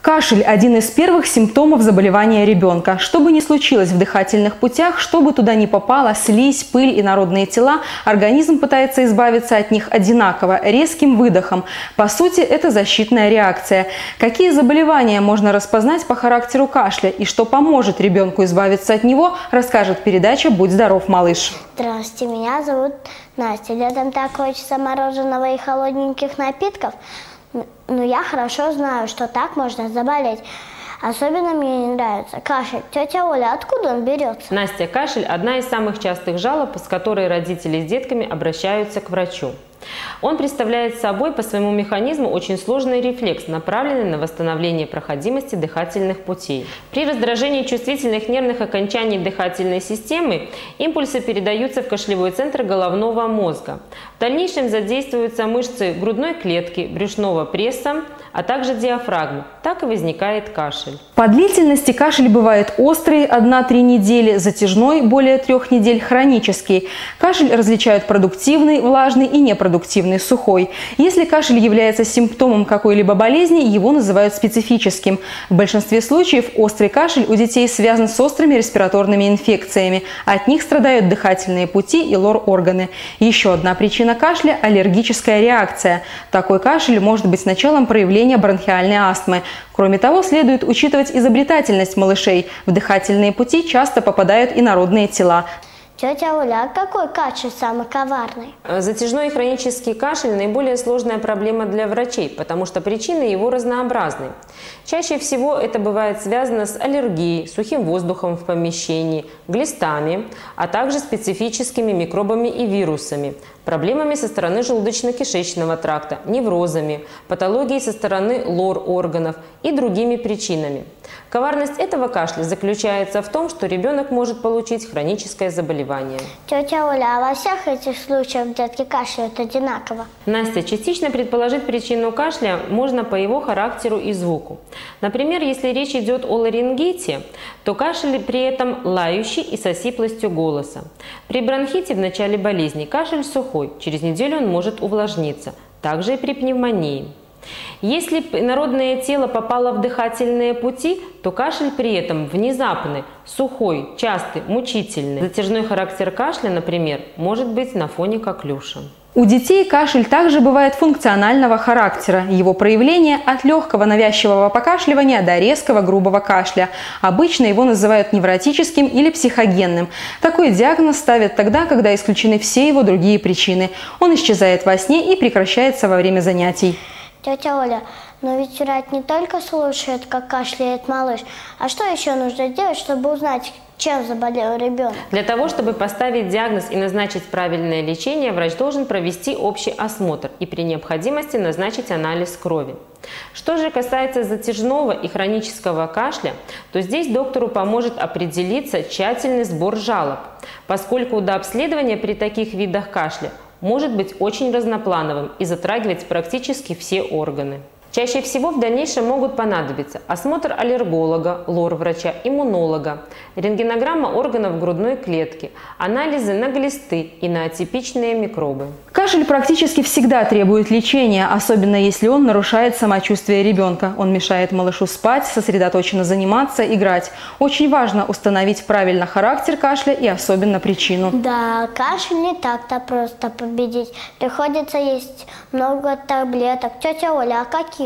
Кашель – один из первых симптомов заболевания ребенка. Что бы ни случилось в дыхательных путях, что бы туда ни попало, слизь, пыль, инородные тела, организм пытается избавиться от них одинаково, резким выдохом. По сути, это защитная реакция. Какие заболевания можно распознать по характеру кашля и что поможет ребенку избавиться от него, расскажет передача «Будь здоров, малыш». Здравствуйте, меня зовут Настя. Летом так хочется мороженого и холодненьких напитков. Но я хорошо знаю, что так можно заболеть. Особенно мне не нравится кашель. Тетя Оля, откуда он берется? Настя, кашель – одна из самых частых жалоб, с которой родители с детками обращаются к врачу. Он представляет собой по своему механизму очень сложный рефлекс, направленный на восстановление проходимости дыхательных путей. При раздражении чувствительных нервных окончаний дыхательной системы импульсы передаются в кашлевой центр головного мозга. В дальнейшем задействуются мышцы грудной клетки, брюшного пресса, а также диафрагмы. Так и возникает кашель. По длительности кашель бывает острый – 1-3 недели, затяжной – более 3 недель, хронический. Кашель различают продуктивный, влажный и непродуктивный, сухой. Если кашель является симптомом какой-либо болезни, его называют специфическим. В большинстве случаев острый кашель у детей связан с острыми респираторными инфекциями. От них страдают дыхательные пути и лор-органы. Еще одна причина кашля – аллергическая реакция. Такой кашель может быть началом проявления бронхиальной астмы. Кроме того, следует учитывать изобретательность малышей. В дыхательные пути часто попадают инородные тела. Тетя Оля, а какой кашель самый коварный? Затяжной и хронический кашель – наиболее сложная проблема для врачей, потому что причины его разнообразны. Чаще всего это бывает связано с аллергией, сухим воздухом в помещении, глистами, а также специфическими микробами и вирусами, проблемами со стороны желудочно-кишечного тракта, неврозами, патологией со стороны лор-органов и другими причинами. Коварность этого кашля заключается в том, что ребенок может получить хроническое заболевание. Тетя Оля, а во всех этих случаях детки кашляют одинаково? Настя, частично предположить причину кашля можно по его характеру и звуку. Например, если речь идет о ларингите, то кашель при этом лающий и с осиплостью голоса. При бронхите в начале болезни кашель сухой, через неделю он может увлажниться. Также и при пневмонии. Если инородное тело попало в дыхательные пути, то кашель при этом внезапный, сухой, частый, мучительный. Затяжной характер кашля, например, может быть на фоне коклюша. У детей кашель также бывает функционального характера. Его проявление от легкого навязчивого покашливания до резкого грубого кашля. Обычно его называют невротическим или психогенным. Такой диагноз ставят тогда, когда исключены все его другие причины. Он исчезает во сне и прекращается во время занятий. Тетя Оля, но ведь врач не только слушает, как кашляет малыш, а что еще нужно делать, чтобы узнать, чем заболел ребенок? Для того, чтобы поставить диагноз и назначить правильное лечение, врач должен провести общий осмотр и при необходимости назначить анализ крови. Что же касается затяжного и хронического кашля, то здесь доктору поможет определиться тщательный сбор жалоб, поскольку до обследования при таких видах кашля может быть очень разноплановым и затрагивать практически все органы. Чаще всего в дальнейшем могут понадобиться осмотр аллерголога, лор-врача, иммунолога, рентгенограмма органов грудной клетки, анализы на глисты и на атипичные микробы. Кашель практически всегда требует лечения, особенно если он нарушает самочувствие ребенка. Он мешает малышу спать, сосредоточенно заниматься, играть. Очень важно установить правильно характер кашля и особенно причину. Да, кашель не так-то просто победить. Приходится есть много таблеток. Тетя Оля, а каких?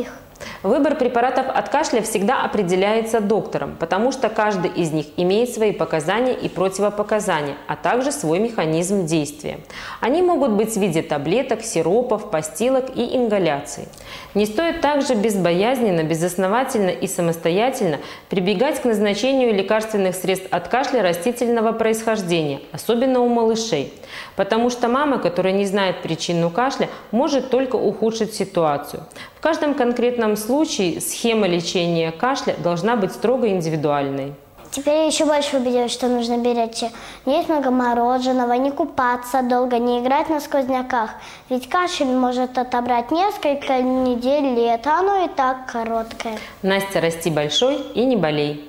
Выбор препаратов от кашля всегда определяется доктором, потому что каждый из них имеет свои показания и противопоказания, а также свой механизм действия. Они могут быть в виде таблеток, сиропов, постилок и ингаляций. Не стоит также безбоязненно, безосновательно и самостоятельно прибегать к назначению лекарственных средств от кашля растительного происхождения, особенно у малышей, потому что мама, которая не знает причину кашля, может только ухудшить ситуацию. В каждом конкретном случае схема лечения кашля должна быть строго индивидуальной. Теперь я еще больше убедилась, что нужно беречь. Не есть много мороженого, не купаться долго, не играть на сквозняках. Ведь кашель может отобрать несколько недель, лет, а оно и так короткое. Настя, расти большой и не болей.